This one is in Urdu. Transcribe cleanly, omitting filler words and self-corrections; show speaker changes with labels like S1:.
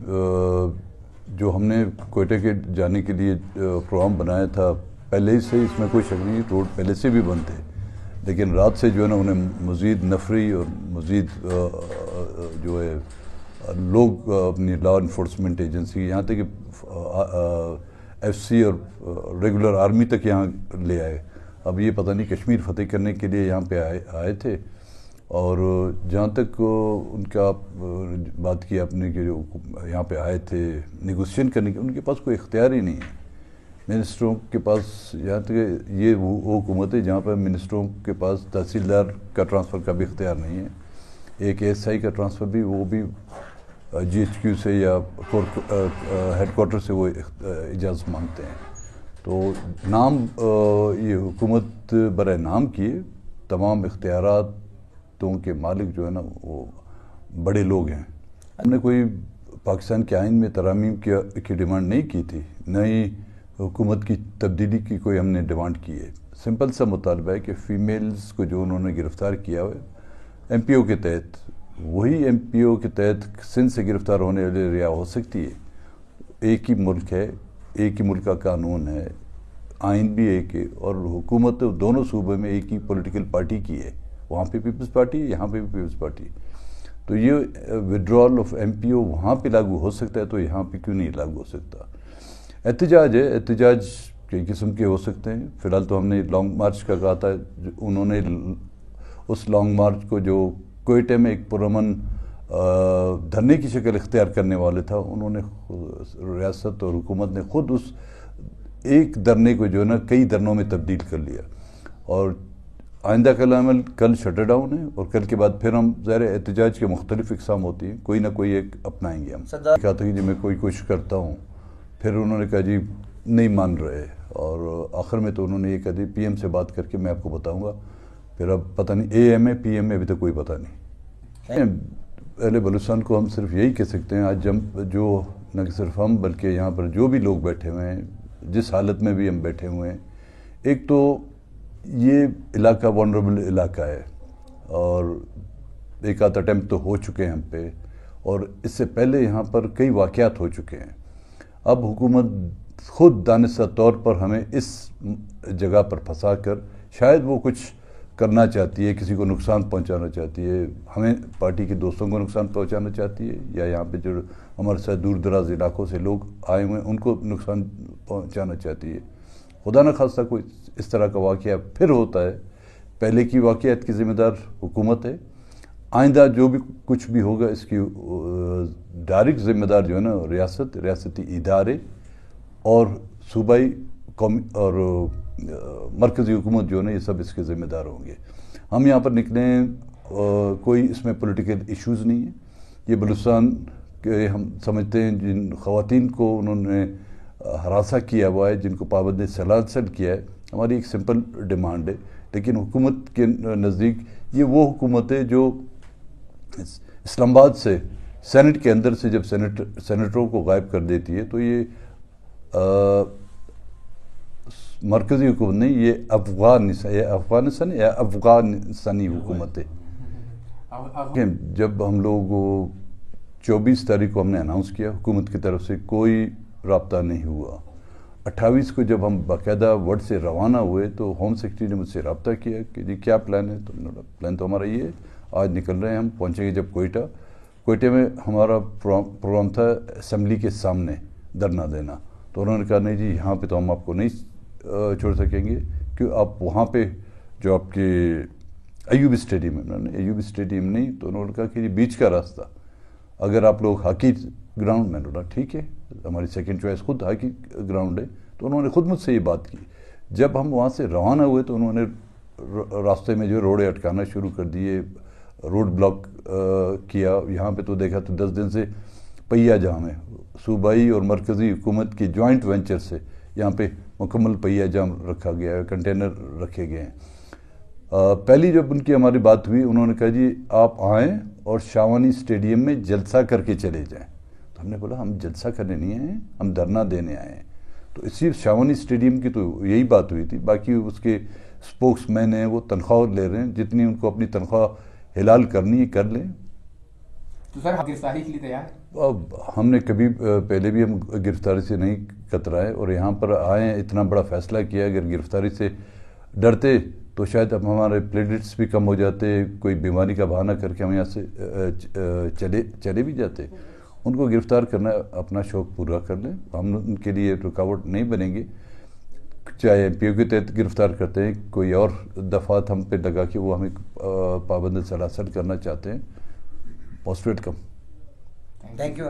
S1: جو ہم نے کوئٹہ کے جانے کے لیے پروگرام بنایا تھا پہلے ہی سے اس میں کوئی شک نہیں، روڈ پہلے سے بھی بند تھے، لیکن رات سے جو ہے نا انہیں مزید نفری اور مزید جو ہے لوگ اپنی لا انفورسمنٹ ایجنسی یہاں تک کہ ایف سی اور ریگولر آرمی تک یہاں لے آئے۔ اب یہ پتہ نہیں کشمیر فتح کرنے کے لیے یہاں پہ آئے تھے، اور جہاں تک ان کا بات کی آپ نے کہ جو یہاں پہ آئے تھے نیگوشیشن کرنے کے، ان کے پاس کوئی اختیار ہی نہیں ہے منسٹروں کے پاس۔ یہاں تک یہ وہ حکومت ہے جہاں پر منسٹروں کے پاس تحصیلدار کا ٹرانسفر کا بھی اختیار نہیں ہے، ایک ایس آئی کا ٹرانسفر بھی وہ بھی جی ایچ کیو سے یا ہیڈ کوارٹر سے وہ اجازت مانگتے ہیں۔ تو نام یہ حکومت برائے نام کی تمام اختیاراتوں کے مالک جو ہے نا وہ بڑے لوگ ہیں۔ ہم نے کوئی پاکستان کے آئین میں ترامیم کی ڈیمانڈ نہیں کی تھی، نہ ہی حکومت کی تبدیلی کی کوئی ہم نے ڈیمانڈ کی ہے۔ سمپل سا مطالبہ ہے کہ فیمیلز کو جو انہوں نے گرفتار کیا ہے ایم پی او کے تحت، وہی ایم پی او کے تحت سندھ سے گرفتار ہونے والے رہا ہو سکتی ہے۔ ایک ہی ملک ہے، ایک ہی ملک کا قانون ہے، آئین بھی ایک ہے، اور حکومت دونوں صوبے میں ایک ہی پولیٹیکل پارٹی کی ہے، وہاں پہ پیپلز پارٹی ہے، یہاں پہ بھی پیپلز پارٹی۔ تو یہ withdrawal of M P O وہاں پہ لاگو ہو سکتا ہے تو یہاں پہ کیوں نہیں لاگو ہو سکتا؟ احتجاج ہے، احتجاج کئی قسم کے ہو سکتے ہیں۔ فی الحال تو ہم نے لانگ مارچ کا کہا تھا، انہوں نے اس لانگ مارچ کو جو کوئٹہ میں ایک پرامن دھرنے کی شکل اختیار کرنے والے تھا، انہوں نے ریاست اور حکومت نے خود اس ایک دھرنے کو جو ہے نا کئی دھرنوں میں تبدیل کر لیا، اور آئندہ کا عمل کل شٹر ڈاؤن ہے، اور کل کے بعد پھر ہم ظاہر احتجاج کے مختلف اقسام ہوتی ہیں، کوئی نہ کوئی ایک اپنائیں گے۔ ہم کہا تھا کہ جی میں کوئی کوشش کرتا ہوں، پھر انہوں نے کہا جی نہیں مان رہے، اور آخر میں تو انہوں نے یہ کہا دی پی ایم سے بات کر کے میں آپ کو بتاؤں گا۔ پھر اب پتہ نہیں اے ایم ہے پی ایم ہے ابھی تک کوئی پتہ نہیں۔ اہل بلوچستان کو ہم صرف یہی کہہ سکتے ہیں، آج جو نہ صرف ہم بلکہ یہاں پر جو بھی لوگ بیٹھے ہوئے ہیں، جس حالت میں بھی ہم بیٹھے ہوئے ہیں، ایک تو یہ علاقہ وانریبل علاقہ ہے، اور ایک آدھ اٹیمپٹ تو ہو چکے ہیں ہم پہ، اور اس سے پہلے یہاں پر کئی واقعات ہو چکے ہیں۔ اب حکومت خود دانستہ طور پر ہمیں اس جگہ پر پھنسا کر شاید وہ کچھ کرنا چاہتی ہے، کسی کو نقصان پہنچانا چاہتی ہے، ہمیں پارٹی کے دوستوں کو نقصان پہنچانا چاہتی ہے، یا یہاں پہ جو ہمارے ساتھ دور دراز علاقوں سے لوگ آئے ہوئے ہیں ان کو نقصان پہنچانا چاہتی ہے۔ خدا نہ خواستہ کوئی اس طرح کا واقعہ پھر ہوتا ہے، پہلے کی واقعات کی ذمہ دار حکومت ہے، آئندہ جو بھی کچھ بھی ہوگا اس کی ڈائریکٹ ذمہ دار جو ہے نا ریاستی ادارے اور صوبائی قومی اور مرکزی حکومت جو ہے نا یہ سب اس کے ذمہ دار ہوں گے۔ ہم یہاں پر نکلے ہیں، کوئی اس میں پولیٹیکل ایشوز نہیں ہیں، یہ بلوچستان کے ہم سمجھتے ہیں جن خواتین کو انہوں نے ہراساں کیا ہوا ہے، جن کو پابند سلاسل کیا ہے، ہماری ایک سمپل ڈیمانڈ ہے، لیکن حکومت کے نزدیک یہ وہ حکومت ہے جو اسلام آباد سے سینٹ کے اندر سے جب سینیٹروں کو غائب کر دیتی ہے تو یہ مرکزی حکومت نہیں، یہ افغانستانی حکومت ہے۔ جب ہم لوگ 24 تاریخ کو ہم نے اناؤنس کیا، حکومت کی طرف سے کوئی رابطہ نہیں ہوا۔ 28 کو جب ہم باقاعدہ ورڈ سے روانہ ہوئے تو ہوم سیکرٹری نے مجھ سے رابطہ کیا کہ جی کیا پلان ہے؟ تو پلان تو ہمارا یہ ہے، آج نکل رہے ہیں، ہم پہنچیں گے جب کوئٹہ میں ہمارا پروگرام تھا اسمبلی کے سامنے دھرنا دینا، تو انہوں نے کہا نہیں جی یہاں پہ تو ہم آپ کو نہیں چھوڑ سکیں گے، کہ آپ وہاں پہ جو آپ کے ایوبی اسٹیڈیم ہے، انہوں نے ایوبی اسٹیڈیم نہیں، تو انہوں نے کہا کہ جی بیچ کا راستہ، اگر آپ لوگ ہاکی گراؤنڈ میں، بولا ٹھیک ہے ہماری سیکنڈ چوائس خود ہاکی گراؤنڈ ہے، تو انہوں نے خود مجھ سے یہ بات کی۔ جب ہم وہاں سے روانہ ہوئے تو انہوں نے راستے میں جو روڈیں اٹکانا شروع کر دیے، روڈ بلاک کیا، یہاں پہ تو دیکھا تو 10 دن سے پہیہ جام ہے، صوبائی اور مرکزی حکومت کی جوائنٹ وینچر سے یہاں پہ مکمل پہیہ جام رکھا گیا ہے، کنٹینر رکھے گئے ہیں۔ پہلی جب ان کی ہماری بات ہوئی انہوں نے کہا جی آپ آئیں اور شاوانی اسٹیڈیم میں جلسہ کر کے چلے جائیں، تو ہم نے بولا ہم جلسہ کرنے نہیں آئے ہیں، ہم دھرنا دینے آئے ہیں۔ تو اسی شاوانی اسٹیڈیم کی تو یہی بات ہوئی تھی، باقی اس کے سپوکس مین ہیں وہ تنخواہ لے رہے ہیں، جتنی ان کو اپنی تنخواہ حلال کرنی ہے کر لیں۔
S2: تو سر گرفتاری کے لیے تیار؟
S1: اب ہم نے کبھی پہلے بھی ہم گرفتاری سے نہیں کترائے اور یہاں پر آئے اتنا بڑا فیصلہ کیا. اگر گرفتاری سے ڈرتے تو شاید اب ہمارے پلیٹلیٹس بھی کم ہو جاتے, کوئی بیماری کا بہانہ کر کے ہم یہاں سے چلے بھی جاتے. ان کو گرفتار کرنا اپنا شوق پورا کر لیں, ہم ان کے لیے رکاوٹ نہیں بنیں گے. چاہے ایم پی او کے تحت گرفتار کرتے ہیں, کوئی اور دفعات ہم پہ لگا کہ وہ ہمیں پابند سلاسل کرنا چاہتے ہیں, موسٹ ویلکم.
S2: Thank you.